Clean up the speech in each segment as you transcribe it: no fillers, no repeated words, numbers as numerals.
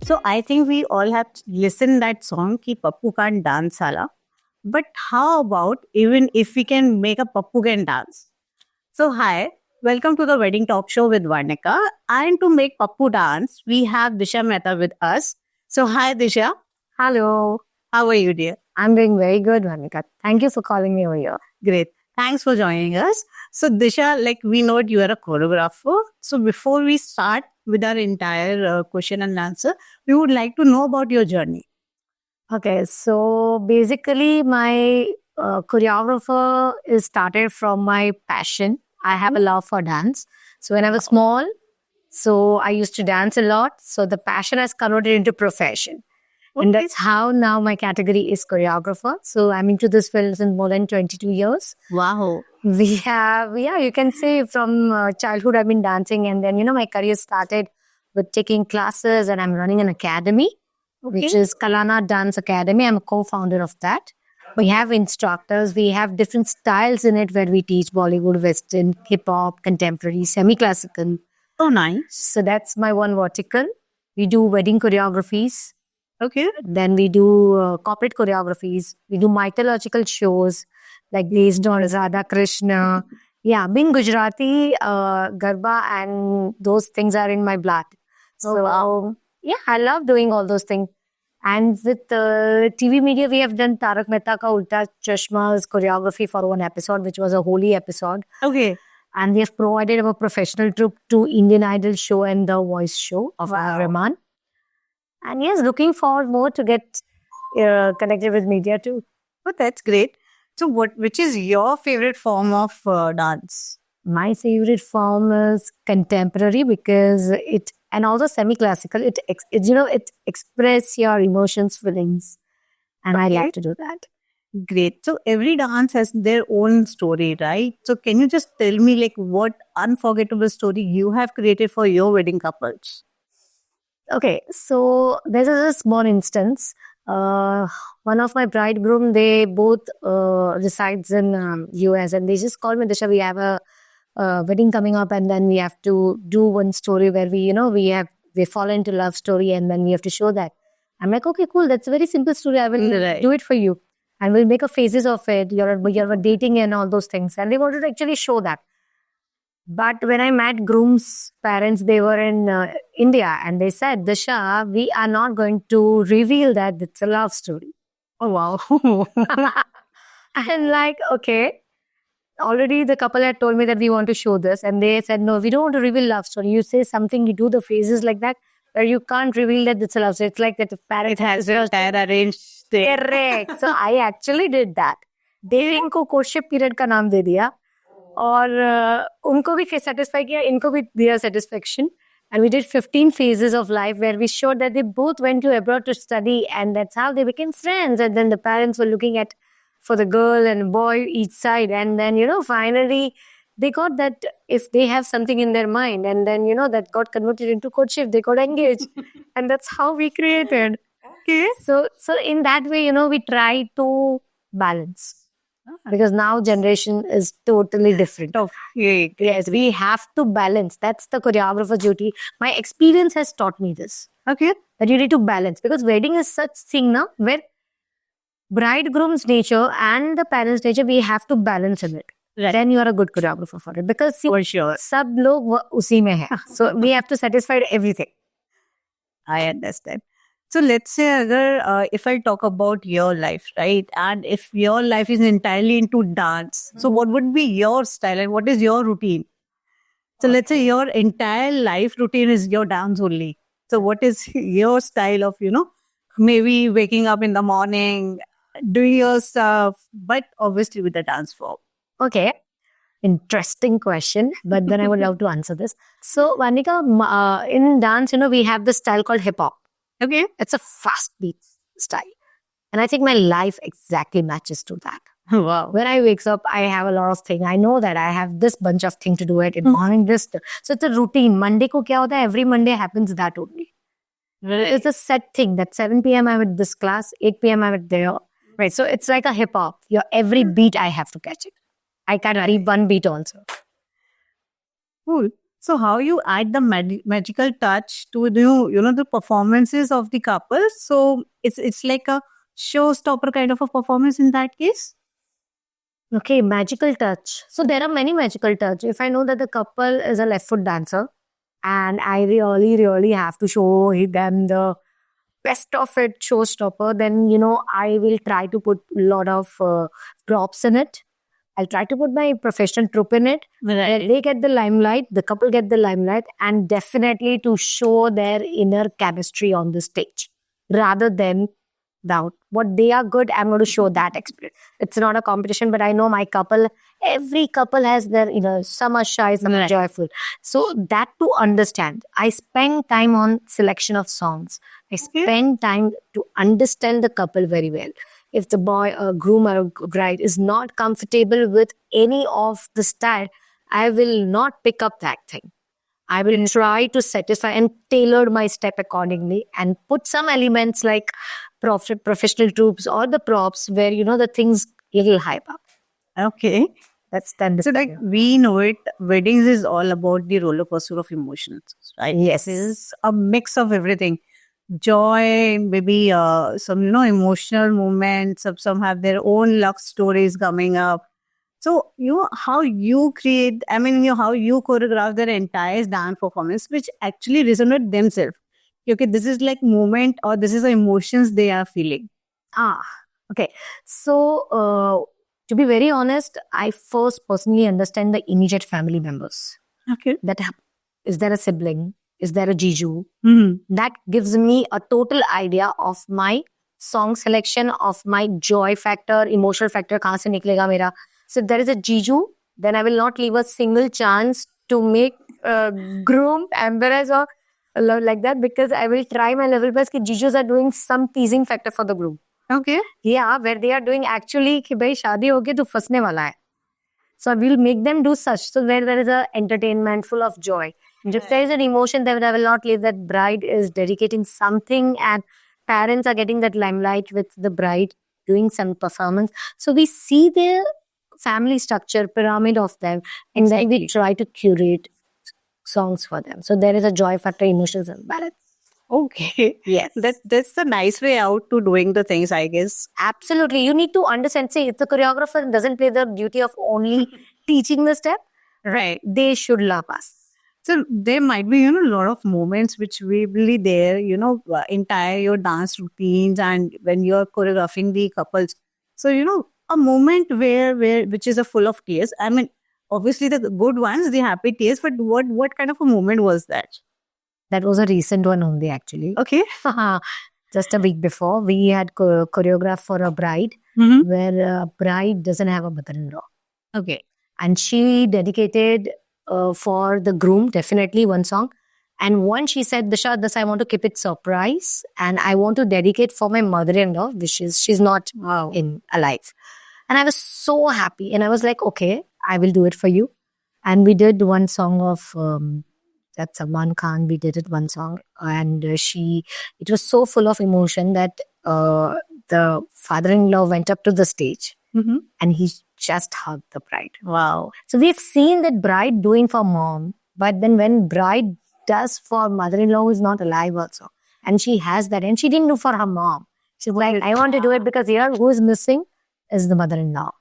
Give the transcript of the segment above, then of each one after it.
So I think we all have listened that song ki Pappu Can't Dance Sala. But how about even if we can make a Pappu can dance? So hi, welcome to the Wedding Talk Show with Varnika. And to make Pappu dance, we have Disha Mehta with us. So hi Disha, Hello, how are you dear? I'm doing very good, Vanika. Thank you for calling me over here. Great. Thanks for joining us. So, Disha, like we know you are a choreographer. So, before we start with our entire question and answer, we would like to know about your journey. Okay, so basically, my choreographer is started from my passion. I have a love for dance. So when I was small, so I used to dance a lot. So the passion has converted into profession. And that's how now my category is choreographer. So I'm into this field since more than 22 years. Wow. We have, yeah, you can say from childhood I've been dancing, and then, my career started with taking classes, and I'm running an academy, which is Kalana Dance Academy. I'm a co-founder of that. We have instructors, we have different styles in it where we teach Bollywood, Western, hip hop, contemporary, semi-classical. Oh, nice. So that's my one vertical. We do wedding choreographies. Okay. Then we do corporate choreographies. We do mythological shows like based on Radha Krishna. Yeah, being Gujarati, Garba and those things are in my blood. So, yeah, I love doing all those things. And with TV media, we have done Tarak Mehta Ka Ulta Chashma's choreography for one episode, which was a holy episode. Okay. And we have provided our professional troupe to Indian Idol show and the Voice show of Rahman. And yes, looking forward more to get connected with media too. Oh, that's great. So, which is your favorite form of dance? My favorite form is contemporary because and also semi-classical. It express your emotions, feelings, and I like to do that. Great. So every dance has their own story, right? So can you just tell me like what unforgettable story you have created for your wedding couples? Okay, so there's a small instance. One of my bridegroom, they both resides in US, and they just called me, Disha, we have a wedding coming up, and then we have to do one story where we fall into love story, and then we have to show that. I'm like, okay, cool. That's a very simple story. I will do it for you, and we'll make a phases of it. You're dating and all those things, and they wanted to actually show that. But when I met groom's parents, they were in India, and they said, Disha, we are not going to reveal that it's a love story. Oh, wow. And like, okay, already the couple had told me that we want to show this, and they said, no, we don't want to reveal love story. You say something, you do the phases like that, where you can't reveal that it's a love story. It's like that the parent has your entire arranged thing. Correct. So I actually did that. They इनको courtship period का नाम दे दिया. और उनको भी satisfy किया, इनको भी दिया satisfaction. And we did 15 phases of life where we showed that they both went to abroad to study, and that's how they became friends. And then the parents were looking at for the girl and boy each side. And then, finally they got that if they have something in their mind, and then, that got converted into courtship, they got engaged. And that's how we created. Okay. So in that way, we try to balance. Because now generation is totally different. Okay. Yes, we have to balance. That's the choreographer's duty. My experience has taught me this. Okay. That you need to balance. Because wedding is such thing now where bridegroom's nature and the parents' nature, we have to balance in it. Right. Then you are a good choreographer for it. Because for sure, sab log usi mein hai. So we have to satisfy everything. I understand. So let's say if I talk about your life, right? And if your life is entirely into dance, so what would be your style and what is your routine? So let's say your entire life routine is your dance only. So what is your style of, maybe waking up in the morning, doing your stuff, but obviously with the dance form? Okay. Interesting question, but then I would love to answer this. So, Vanika, in dance, we have this style called hip hop. Okay. It's a fast beat style. And I think my life exactly matches to that. Wow. When I wake up, I have a lot of things. I know that I have this bunch of things to do it in morning. This, so it's a routine. Monday ko kya hota hai? Every Monday happens that only. Right. It's a set thing that 7 p.m. I'm at this class, 8 p.m. I'm at there. Right. So it's like a hip hop. Your every beat I have to catch it. I can't read one beat also. Cool. So how you add the magical touch to the performances of the couple? So it's like a showstopper kind of a performance in that case. Okay, magical touch. So there are many magical touch. If I know that the couple is a left foot dancer and I really, really have to show them the best of it, showstopper, then, I will try to put a lot of props in it. I'll try to put my professional troupe in it. Right. They get the limelight, the couple get the limelight, and definitely to show their inner chemistry on the stage rather than doubt. What they are good, I'm going to show that experience. It's not a competition, but I know my couple, every couple has their, some are shy, some are Right. joyful. So that to understand, I spend time on selection of songs. I spend time to understand the couple very well. If the boy, a groom or a bride is not comfortable with any of the style, I will not pick up that thing. I will try to satisfy and tailor my step accordingly and put some elements like professional troops or the props where, the things little hype up. Okay. That's then. So like we know it, weddings is all about the roller coaster of emotions, right? Yes. It is a mix of everything. Joy, maybe some emotional moments. Some have their own luck stories coming up. So how you create. I mean, how you choreograph their entire dance performance, which actually resonate themselves. Okay, this is like moment or this is the emotions they are feeling. Okay. So, to be very honest, I first personally understand the immediate family members. Okay. That is there a sibling? Is there a jiju? Mm-hmm. That gives me a total idea of my song selection, of my joy factor, emotional factor. Kahan se niklega mera? So if there is a jiju, then I will not leave a single chance to make groom embarrass or like that, because I will try my level best कि jijus are doing some teasing factor for the groom. Okay. Yeah, where they are doing actually कि भाई शादी होगी तो फंसने वाला है. So I will make them do such. So where there is a entertainment full of joy. If there is an emotion, then I will not leave that bride is dedicating something and parents are getting that limelight with the bride doing some performance. So we see the family structure, pyramid of them, and then we try to curate songs for them. So there is a joy factor, emotions and balance. Okay. Yes. That's the nice way out to doing the things, I guess. Absolutely. You need to understand, say, if the choreographer doesn't play the duty of only teaching the step, Right. they should love us. So there might be, a lot of moments which will be there, entire your dance routines and when you're choreographing the couples. So, a moment which is a full of tears. I mean, obviously the good ones, the happy tears, but what kind of a moment was that? That was a recent one only, actually. Okay. Just a week before, we had choreographed for a bride Mm-hmm. where a bride doesn't have a mother-in-law. Okay. And she dedicated for the groom, definitely one song. And one, she said, Disha, this I want to keep it surprise. And I want to dedicate for my mother-in-law, which is, she's not alive. And I was so happy. And I was like, okay, I will do it for you. And we did one song of that Salman Khan. We did it one song. And it was so full of emotion that the father-in-law went up to the stage. Mm-hmm. And he just hugged the bride. Wow. So we've seen that bride doing for mom, but then when bride does for mother-in-law who is not alive also, and she has that, and she didn't do for her mom. She's like, I want to do it because here who is missing is the mother-in-law.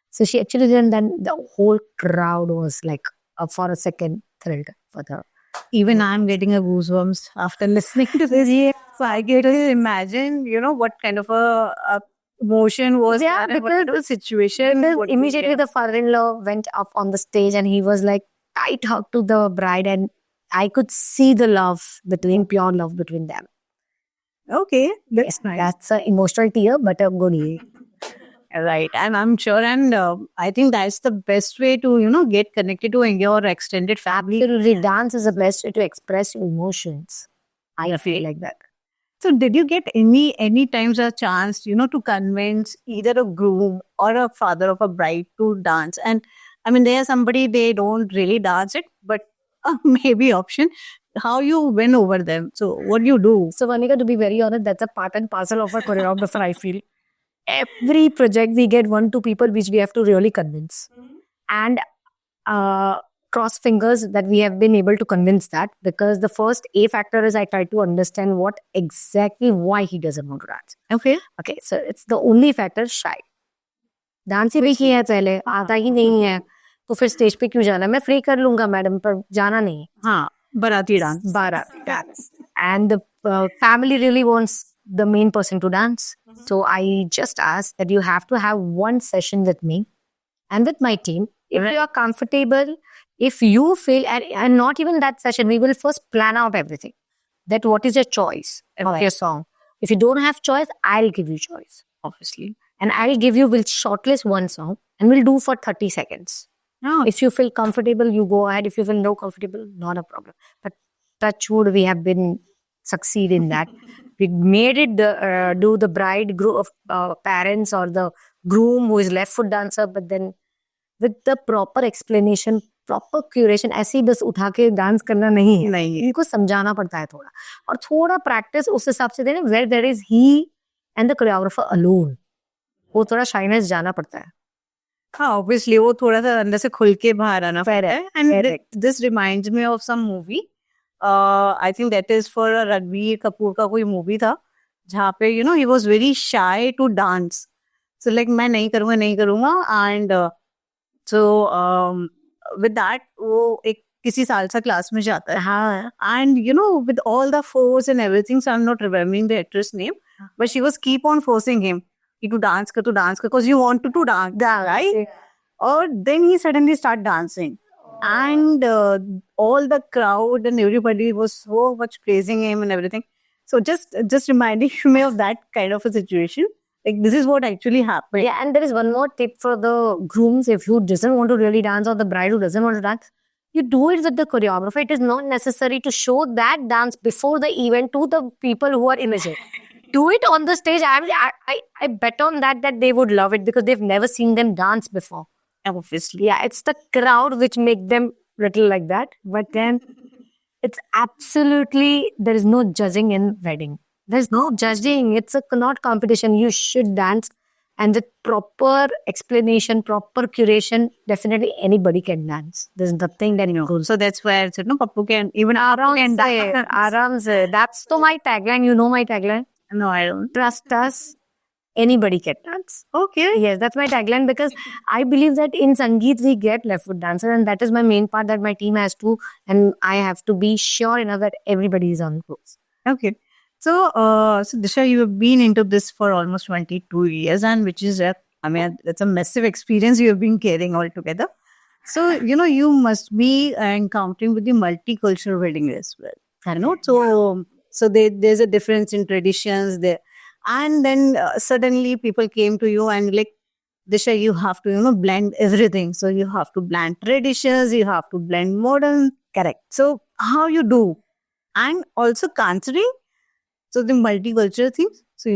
So she actually did, and then the whole crowd was like, for a second, thrilled for her. Even I'm getting a goosebumps after listening to this. So I get to imagine, what kind of a emotion was that, and what kind of a situation. Immediately the father-in-law went up on the stage and he was like tight hug to the bride, and I could see the love between, pure love between them. Okay, that's nice. That's an emotional tear, but a good. Right, and I'm sure, and I think that's the best way to get connected to your extended family. Absolutely, dance is the best way to express your emotions. I feel like that. So, did you get any times a chance to convince either a groom or a father of a bride to dance? And I mean, there's somebody they don't really dance it, but maybe option. How you win over them? So, what do you do? So, Vanika, to be very honest, that's a part and parcel of a choreographer. I feel every project we get 1-2 people which we have to really convince, and cross fingers that we have been able to convince that, because the first A factor is I try to understand what exactly why he doesn't want to dance. Okay. Okay, so it's the only factor, shy. Dance ही भी किया है पहले, आता ही नहीं है, तो फिर स्टेज पे क्यों जाना? मैं फ्री कर लूंगा मैडम, पर जाना नहीं. हाँ, Bharati dance. Bharati dance. And the family really wants the main person to dance. So I just asked that you have to have one session with me and with my team. If you are comfortable, if you feel, and not even that session, we will first plan out everything. That what is your choice of your song. If you don't have choice, I'll give you choice, Obviously. and we'll shortlist one song and we'll do for 30 seconds. No. If you feel comfortable, you go ahead. If you feel no comfortable, not a problem. But touch wood, we have been succeed in that. We made it do the bride group of parents or the groom who is left foot dancer, but then with the proper explanation, proper curation. ऐसे ही बस उठा के dance करना नहीं है, नहीं है. इनको समझाना पड़ता है थोड़ा, और थोड़ा प्रैक्टिस उस हिसाब से देना. where there is he and the choreographer alone, वो थोड़ा शाइनेस जाना पड़ता है. हाँ, obviously वो थोड़ा सा अंदर से खुल के बाहर आना Correct, पड़ता है. And correct. this reminds me of some movie. I think that is for Ranbir Kapoor का कोई movie था जहाँ पे he was very shy to dance. So like मैं नहीं करूँगा and so with that वो एक किसी सालसा क्लास में जाता है. हाँ, And with all the force and everything, so I'm not remembering the actress name, but she was keep on forcing him to dance because you want to dance, right? Or then he suddenly start dancing, and all the crowd and everybody was so much praising him and everything. So just reminding me of that kind of a situation. Like this is what actually happened. Yeah, and there is one more tip for the grooms. If you doesn't want to really dance, or the bride who doesn't want to dance, you do it with the choreographer. It is not necessary to show that dance before the event to the people who are imaging. Do it on the stage. I bet on that they would love it, because they've never seen them dance before. Obviously. Yeah, it's the crowd which make them little like that. But then it's absolutely, there is no judging in wedding. There's no judging. It's not competition. You should dance. And with proper explanation, proper curation, definitely anybody can dance. There's nothing that goes. So that's where Pappu can, even Aaram can dance. Aram se. That's to my tagline. You know my tagline? No, I don't. Trust us. Anybody can dance. Okay. Yes, that's my tagline, because I believe that in Sangeet we get left foot dancer, and that is my main part that my team has to, and I have to be sure enough that everybody is on course. Okay. So, Disha, you have been into this for almost 22 years, and which is, that's a massive experience you have been carrying all together. So, you must be encountering with the multicultural wedding as well. So there's a difference in traditions there. And then suddenly people came to you and like, Disha, you have to, blend everything. So you have to blend traditions, you have to blend modern. Correct. So how you do? And also considering, so the multicultural things. So,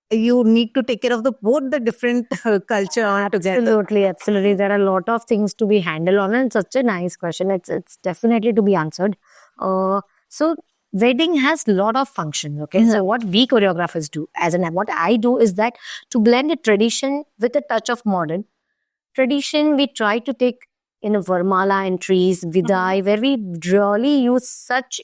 you need to take care of both the different culture together. Absolutely. There are a lot of things to be handled on, and such a nice question. It's definitely to be answered. So wedding has a lot of functions. Okay. Mm-hmm. So what we choreographers do, what I do is that to blend a tradition with a touch of modern. Tradition, we try to take in a Varmala entries, Vidai, where we really use such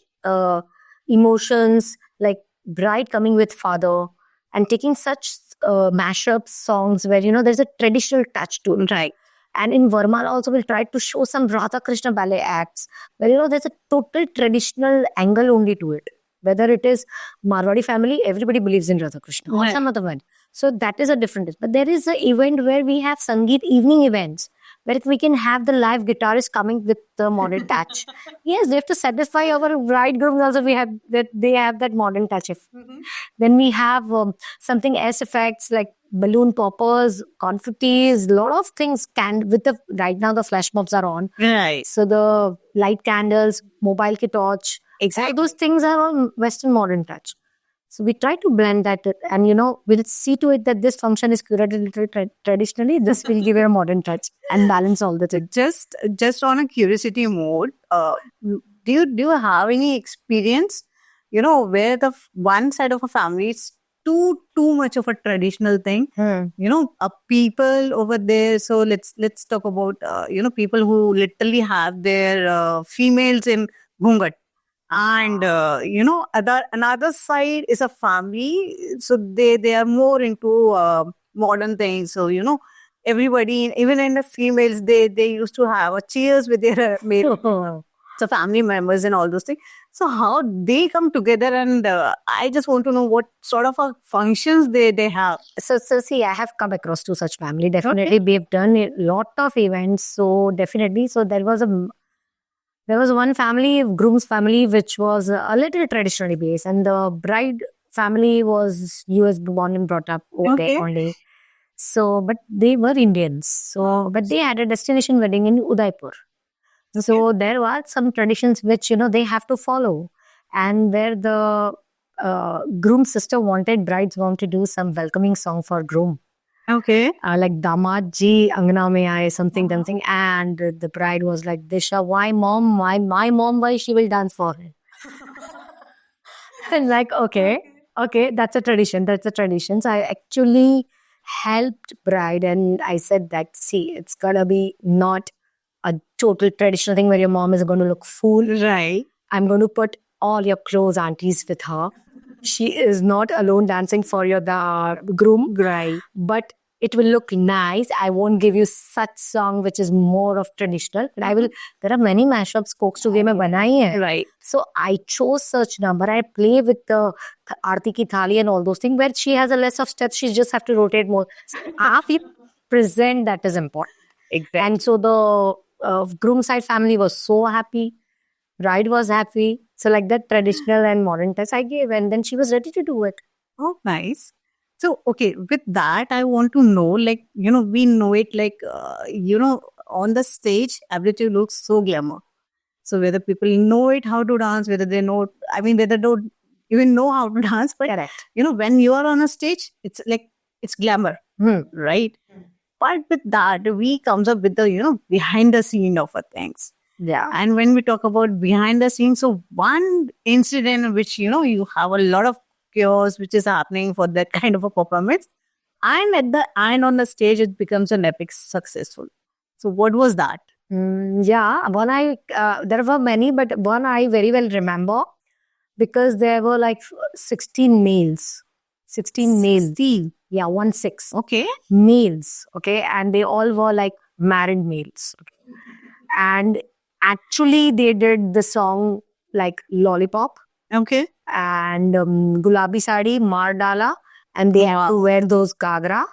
emotions like bride coming with father, and taking such mashup songs where, there's a traditional touch to it. Right. And in Varmala also we'll try to show some Radha Krishna ballet acts where, there's a total traditional angle only to it. Whether it is Marwadi family, everybody believes in Radha Krishna. Or some other one. So that is a different. But there is an event where we have Sangeet evening events, where we can have the live guitarist coming with the modern touch. Yes, we have to satisfy our bridegrooms also. We have that, they have that modern touch. Then we have something else effects like balloon poppers, confettis, a lot of things. Right now the flash mobs are on. Right. So the light candles, mobile ki torch. Exactly. All those things are on Western modern touch. So we try to blend that, and we'll see to it that this function is curated traditionally. This will give it a modern touch and balance all the things. Just on a curiosity mode, do you have any experience, where the one side of a family too much of a traditional thing. People over there. So let's talk about people who literally have their females in ghungat, and another side is a family. So they are more into modern things. So everybody, even in the females, they used to have a cheers with their male, so family members and all those things. So how they come together, and I just want to know what sort of functions they have. So see, I have come across to such family. Definitely, we've done a lot of events. So definitely, so there was one family, groom's family, which was a little traditionally based, and the bride family was US born and brought up over there only. So, but they were Indians. So, but they had a destination wedding in Udaipur. So there were some traditions which they have to follow, and where the groom's sister brides want to do some welcoming song for groom. Okay. Like Damad ji Angna mein aaye, something, and the bride was like, Disha, why mom? Why my mom? Why she will dance for her? And like, okay, that's a tradition. So I actually helped bride, and I said that, see, it's gonna be not a total traditional thing where your mom is going to look fool. Right. I'm going to put all your close aunties with her. She is not alone dancing for your groom. Right. But it will look nice. I won't give you such song which is more of traditional. But I will. There are many mashups Coke Studio mein banai hai. Right. So I chose such number. I play with the Aarti ki thali and all those things where she has a less of steps. She just have to rotate more. After present, that is important. Exactly. And so the groom side family was so happy. Bride was happy. So like that traditional and modern test I gave, and then she was ready to do it. Oh, nice. So, okay, with that, I want to know, like, we know it, like, on the stage, everything looks so glamour. So whether people know it, how to dance, whether they know, whether they don't even know how to dance, but, Correct. When you are on a stage, it's like, it's glamour, right? But with that, we comes up with the, behind the scene of things. Yeah. And when we talk about behind the scenes, so one incident in which, you have a lot of chaos which is happening for that kind of a performance, and at the end on the stage, it becomes an epic successful. So what was that? Yeah, one there were many, but one I very well remember because there were like 16 males. 16 males. 16. Yeah, 16. Okay. Males. Okay. And they all were like married males. Okay. And actually, they did the song like Lollipop. Okay. And Gulabi Sari, Mar Dala. And they have to wear those gagra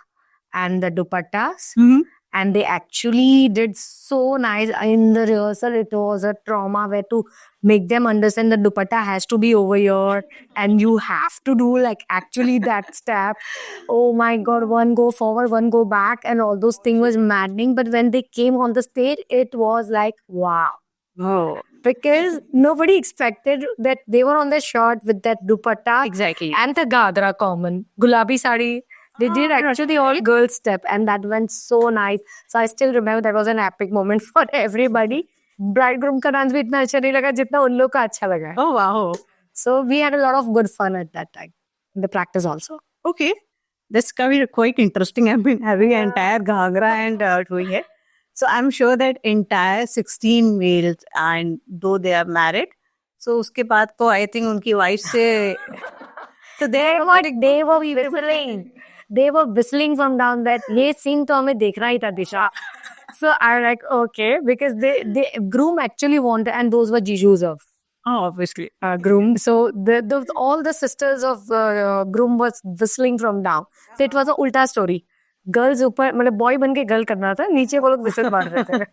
and the dupattas. Mm-hmm. And they actually did so nice in the rehearsal. It was a trauma where to make them understand the dupatta has to be over here and you have to do like actually that step. Oh my God, one go forward, one go back, and all those things was maddening. But when they came on the stage, it was like, wow. Oh. Because nobody expected that they were on the shot with that dupatta. Exactly. And the gadra common. Gulabi sari. They did actually all girl step, and that went so nice. So I still remember that was an epic moment for everybody. Bridegroom ka dance bhi itna acha nahi laga jitna un log ka acha laga. Oh wow. So we had a lot of good fun at that time. In the practice also. Okay. That's quite interesting. I've been having an entire ghagra and doing it. So I'm sure that entire 16 males, and though they are married, so uske baad ko I think unki wife se so they were whistling. They were whistling from down that. Ye scene to hame dekhna hi tha, Disha. So I'm like, okay, because they groom actually wanted, and those were jijus of obviously groom. So all the sisters of groom was whistling from down. So it was a ulta story. Girls ऊपर मतलब boy बन के girl करना था, नीचे वो लोग whistle मार रहे थे.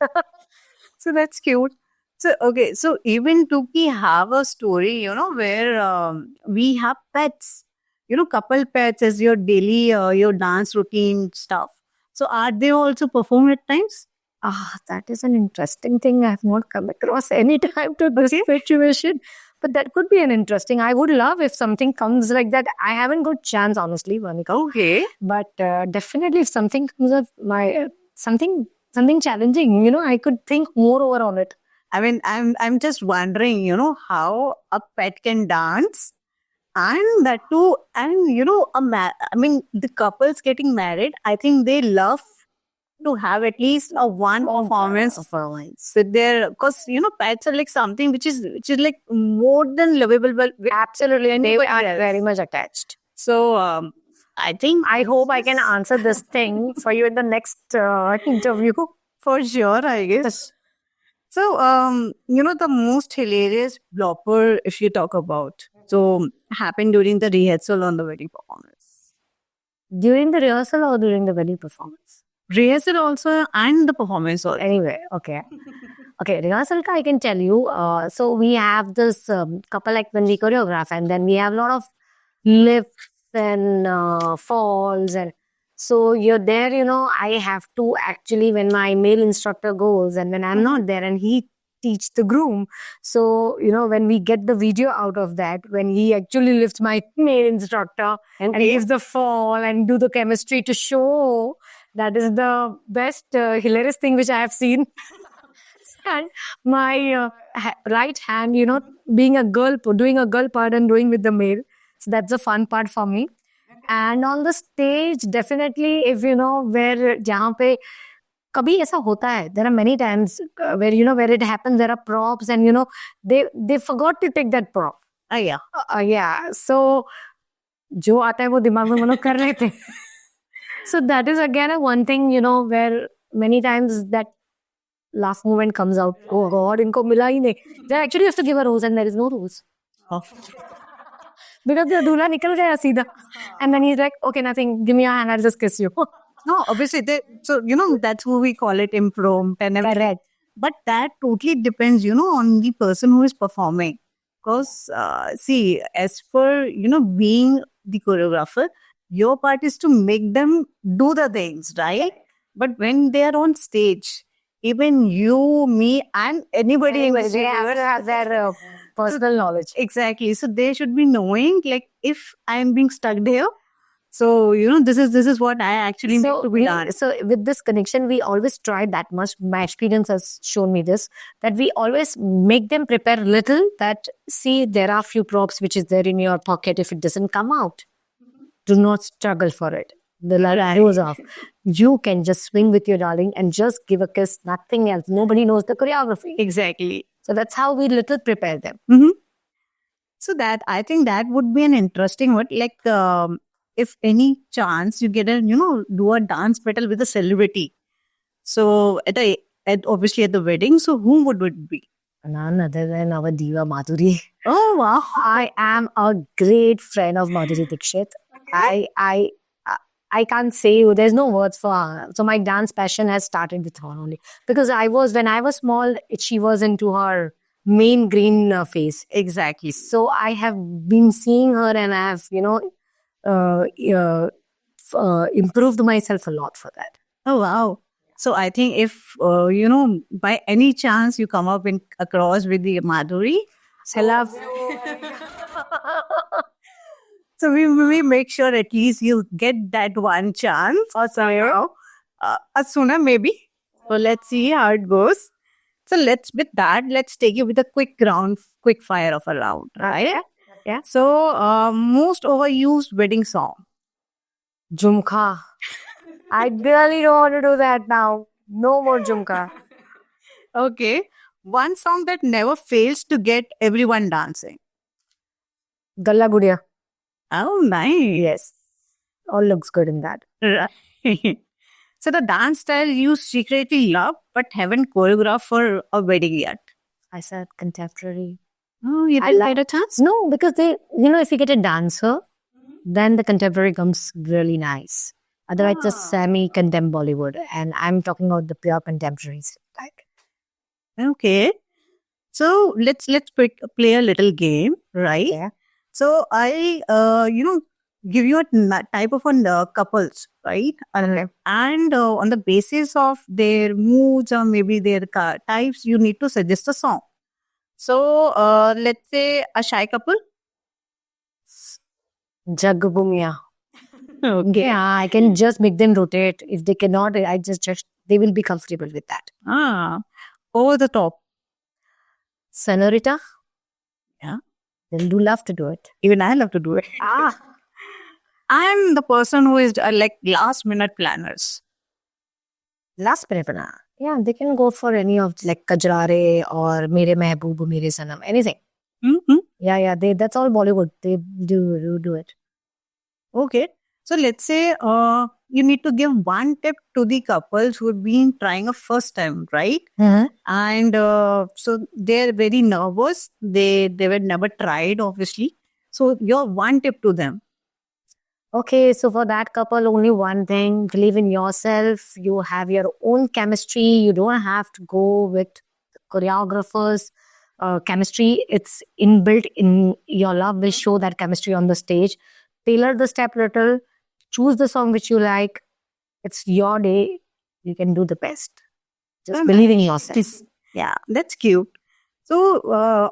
So that's cute. So okay, so even Tuki have a story, where we have pets. Couple pets as your daily, your dance routine stuff. So are they also perform at times? That is an interesting thing. I have not come across any time to this situation. But that could be an interesting. I would love if something comes like that. I haven't got chance, honestly, Vanika. Okay. But definitely if something comes up, something challenging, I could think more over on it. I'm just wondering, how a pet can dance And that too, and I mean, the couples getting married, I think they love to have at least a one performance with their, because pets are like something which is like more than lovable, but Absolutely. And they anybody are else. very much attached. So I think I hope I can answer this thing for you in the next interview. for sure, I guess. So the most hilarious blooper, if you talk about, so happened during the rehearsal on the wedding performance. During the rehearsal or during the wedding performance? Rehearsal also and the performance also. Anyway, okay. Okay, rehearsal ka I can tell you. So we have this couple like when we choreograph, and then we have a lot of lifts and falls, and so you're there. I have to actually, when my male instructor goes and when I'm not there, and he teach the groom. So when we get the video out of that, when he actually lifts my male instructor and gives the fall and do the chemistry to show. That is the best hilarious thing which I have seen. And my right hand, being a girl, doing a girl part and doing with the male. So that's the fun part for me. And on the stage, definitely, if where जहाँ पे कभी ऐसा होता है, there are many times where where it happens, there are props and they forgot to take that prop. Yeah. Yeah. So जो आता है वो दिमाग में मतलब कर रहे थे. So that is again a one thing, where many times that last moment comes out. Oh God, इनको मिला ही नहीं. They actually have to give a rose and there is no rose. Oh. Because the दूल्हा निकल गया सीधा. And then he's like, okay, nothing. Give me your hand. I'll just kiss you. No, obviously, so that's who we call it imprompt and everything. Correct. But that totally depends, on the person who is performing. Because see, as per being the choreographer, your part is to make them do the things, right? But when they are on stage, even you, me, and anybody They have to have their personal knowledge. Exactly. So they should be knowing, like, if I am being stuck here, so this is what I actually need to be done. So with this connection, we always try that much. My experience has shown me this, that we always make them prepare little. That see, there are few props which is there in your pocket. If it doesn't come out, do not struggle for it. The light goes off. You can just swing with your darling and just give a kiss. Nothing else. Nobody knows the choreography. Exactly. So that's how we little prepare them. Mm-hmm. So that, I think that would be an interesting one. Like, if any chance you get a, do a dance battle with a celebrity. So obviously at the wedding, so whom would it be? None other than our diva Madhuri. Oh wow! I am a great friend of Madhuri Dixit. I can't say you. There's no words for her. So my dance passion has started with her only. Because when I was small, she was into her main green phase. Exactly. So I have been seeing her and I have, improved myself a lot for that. Oh wow! So I think if by any chance you come up across with the Madhuri, so we make sure at least you get that one chance. Or somehow, sooner maybe. So let's see how it goes. So let's take you with a quick fire of a round, right? Yeah. So most overused wedding song. Jhumka. I really don't want to do that now. No more Jhumka. Okay. One song that never fails to get everyone dancing. Galla Gudiya. Oh, nice. Yes. All looks good in that. Right. So the dance style you secretly love but haven't choreographed for a wedding yet. I said contemporary. Oh, you didn't get a chance? No, because if you get a dancer, then the contemporary comes really nice. Otherwise, it's semi-contempt Bollywood. And I'm talking about the pure contemporaries. Okay. So let's play a little game, right? Yeah. So I, give you a type of couples, right? Okay. And on the basis of their moods or maybe their types, you need to suggest a song. So let's say a shy couple. Jagabumia. Okay. Yeah, I can just make them rotate. If they cannot, I just they will be comfortable with that. Over the top. Sonorita. Yeah. They'll do love to do it. Even I love to do it. Ah, I'm the person who is like last minute planners. last minute bana. Yeah, they can go for any of like Kajrare or Mere Mehboob, Mere Sanam, anything. Mm-hmm. Yeah, that's all Bollywood. They do it. Okay. So let's say you need to give one tip to the couples who've been trying a first time, right? And so they're very nervous. They were never tried, obviously. So your one tip to them. Okay, so for that couple, only one thing: believe in yourself. You have your own chemistry. You don't have to go with choreographers. Chemistry, it's inbuilt in your love. Will show that chemistry on the stage. Tailor the step little. Choose the song which you like. It's your day. You can do the best. Just believe in yourself. Yeah, that's cute. So,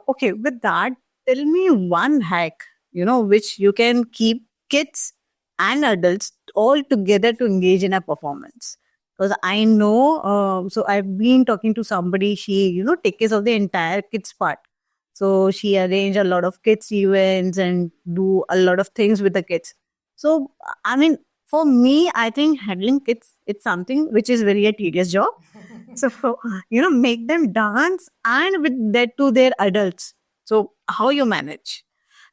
okay, with that, tell me one hack, which you can keep kids and adults all together to engage in a performance. Because I know, so I've been talking to somebody, she, take care of the entire kids part. So she arrange a lot of kids events and do a lot of things with the kids. So, I mean, for me, I think handling kids, it's something which is very a tedious job. So, make them dance and with that to their adults. So, how you manage?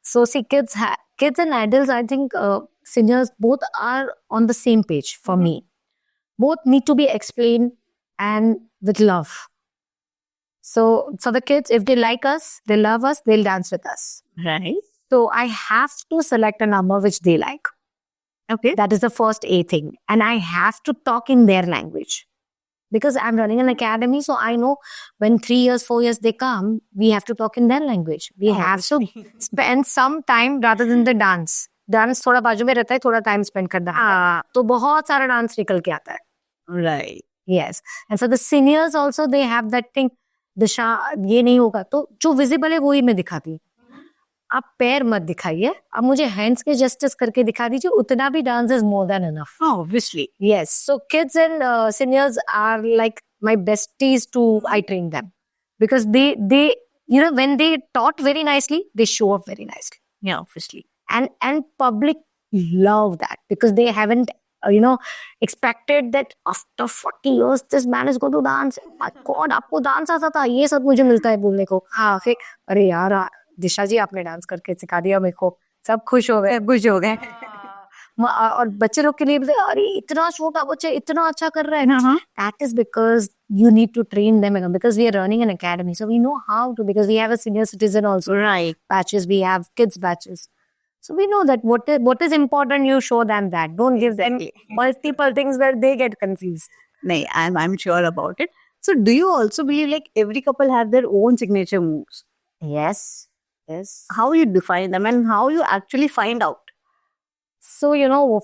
So see, kids and adults, I think seniors both are on the same page for me. Both need to be explained and with love. So for the kids, if they like us, they love us, they'll dance with us. Right. So I have to select a number which they like. Okay. That is the first A thing. And I have to talk in their language. Because I'm running an academy, so I know when 3 years, 4 years they come, we have to talk in their language. We have to spend some time rather than the dance. Dance थोड़ा बाजू में रहता है, थोड़ा time spend करना है. तो बहुत सारा dance निकल के आता है. Right. Yes. And for the seniors also, they have that thing. दिशा ये नहीं होगा तो जो visible है वो ही मैं दिखाती हूँ. आप पैर मत दिखाइए, आप मुझे hands के gestures करके दिखा दीजिए, उतना भी dance is more than enough. Oh, obviously. Yes. So kids and seniors are like my besties too. I train them because they when they taught very nicely, they show up very nicely. Yeah, obviously. And public love that because they haven't expected that after 40 years this man is going to dance. My God, आपको dance आता था, ये सब मुझे मिलता है बोलने को. हाँ, फिर अरे यार दिशा जी आपने डांस करके सिखा दिया मेरे को. सब खुश हो गए. और बच्चे लोग के लिए भी अरे इतना छोटा बच्चा इतना अच्छा कर रहा है. That is because you need to train them because we are running an academy, so we know how to, because we have a senior citizen also batches, we have kids batches, so we know that what is important. You show them that. Don't give them multiple things where they get confused. No, I'm sure about it. So do you also believe like every couple have their own signature moves? Yes. How you define them and how you actually find out? So,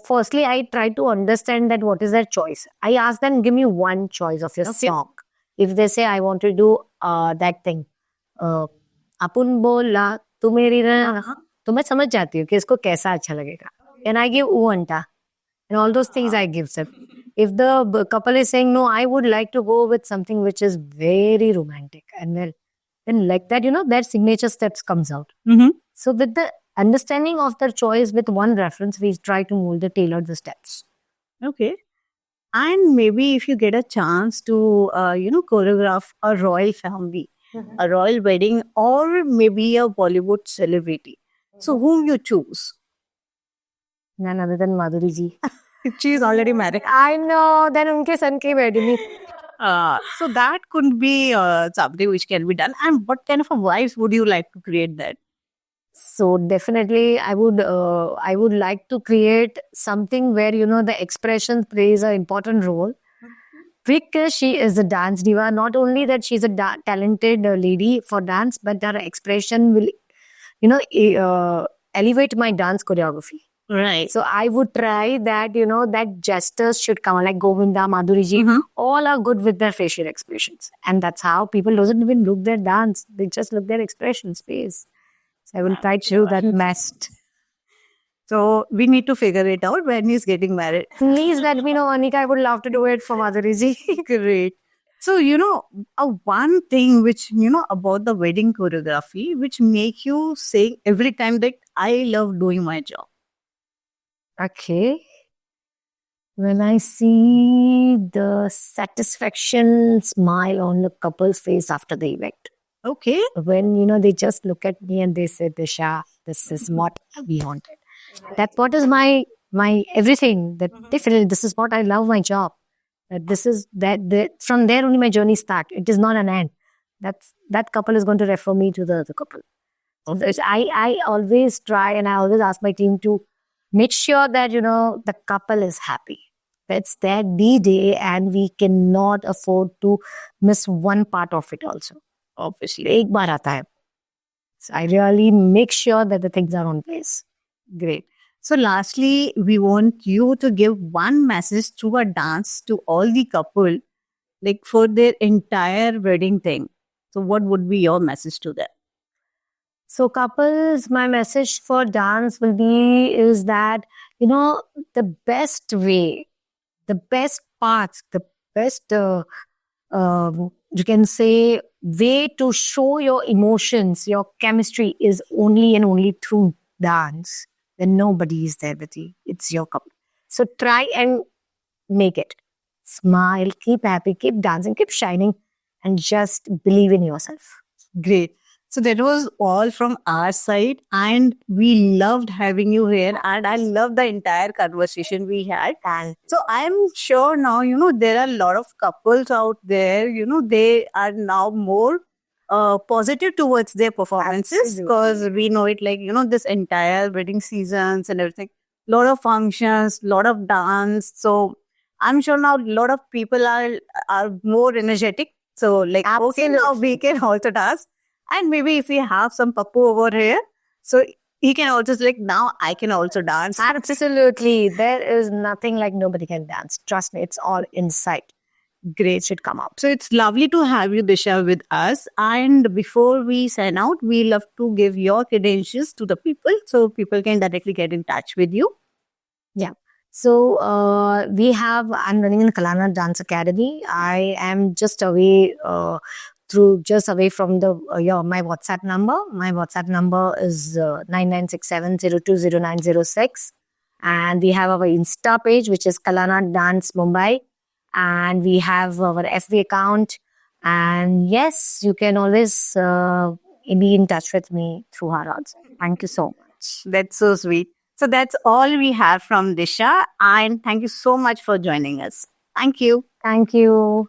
firstly, I try to understand that what is their choice. I ask them, give me one choice of your song. If they say, I want to do that thing, Apun bola, tu meri na, तो मैं समझ जाती हूँ कि इसको कैसा अच्छा लगेगा. And I give uanta. And all those things I give them. If the couple is saying, no, I would like to go with something which is very romantic. And well, then like that, their signature steps comes out. So with the understanding of their choice with one reference, we try to mold tailor the steps. Okay. And maybe if you get a chance to, choreograph a royal family, a royal wedding, or maybe a Bollywood celebrity. So whom you choose? None other than Madhuri ji. She is already married. I know. Then unke son ki wedding. So that could be something which can be done. And what kind of a vibes would you like to create that? So definitely, I would like to create something where the expression plays an important role. Because she is a dance diva, not only that she's a talented lady for dance, but her expression will, elevate my dance choreography. Right. So I would try that, that gestures should come like Govinda, Madhuri ji, all are good with their facial expressions. And that's how people doesn't even look their dance. They just look their expressions, face. So I will try to do that best. So we need to figure it out when he's getting married. Please let me know, Anika. I would love to do it for Madhuri ji. Great. So, one thing which, about the wedding choreography, which make you say every time that I love doing my job. Okay. When I see the satisfaction smile on the couple's face after the event, Okay. when they just look at me and they say, Disha, this is what we wanted. That's what is my everything. That definitely this is what I love my job. This is that from there only my journey start. It is not an end. That couple is going to refer me to the other couple. So I always try and I always ask my team to make sure that the couple is happy. It's their D-Day and we cannot afford to miss one part of it also. Obviously. एक बार आता है. So I really make sure that the things are on place. Great. So, lastly, we want you to give one message through a dance to all the couple, like for their entire wedding thing. So, what would be your message to them? So couples, my message for dance will be is that, the best way, the best path, the best, you can say, way to show your emotions, your chemistry is only and only through dance. Then nobody is there with you. It's your couple. So try and make it. Smile, keep happy, keep dancing, keep shining, and just believe in yourself. Great. So that was all from our side, and we loved having you here, and I love the entire conversation we had. And So I'm sure now, there are a lot of couples out there, they are now more positive towards their performances because we know it like, this entire wedding seasons and everything, lot of functions, lot of dance. So I'm sure now a lot of people are more energetic. So like, okay, now we can also dance. And maybe if we have some Pappu over here, so he can also say, like, now I can also dance. absolutely, there is nothing like nobody can dance. Trust me, it's all inside. Great should come out. So it's lovely to have you, Disha, with us. And before we sign out, we love to give your credentials to the people so people can directly get in touch with you. So I'm running in Kalana Dance Academy. I am just away from the my WhatsApp number. My WhatsApp number is 9967020906, and we have our Insta page, which is Kalana Dance Mumbai, and we have our FB account. And yes, you can always be in touch with me through her also. Thank you so much. That's so sweet. So that's all we have from Disha. And thank you so much for joining us. Thank you. Thank you.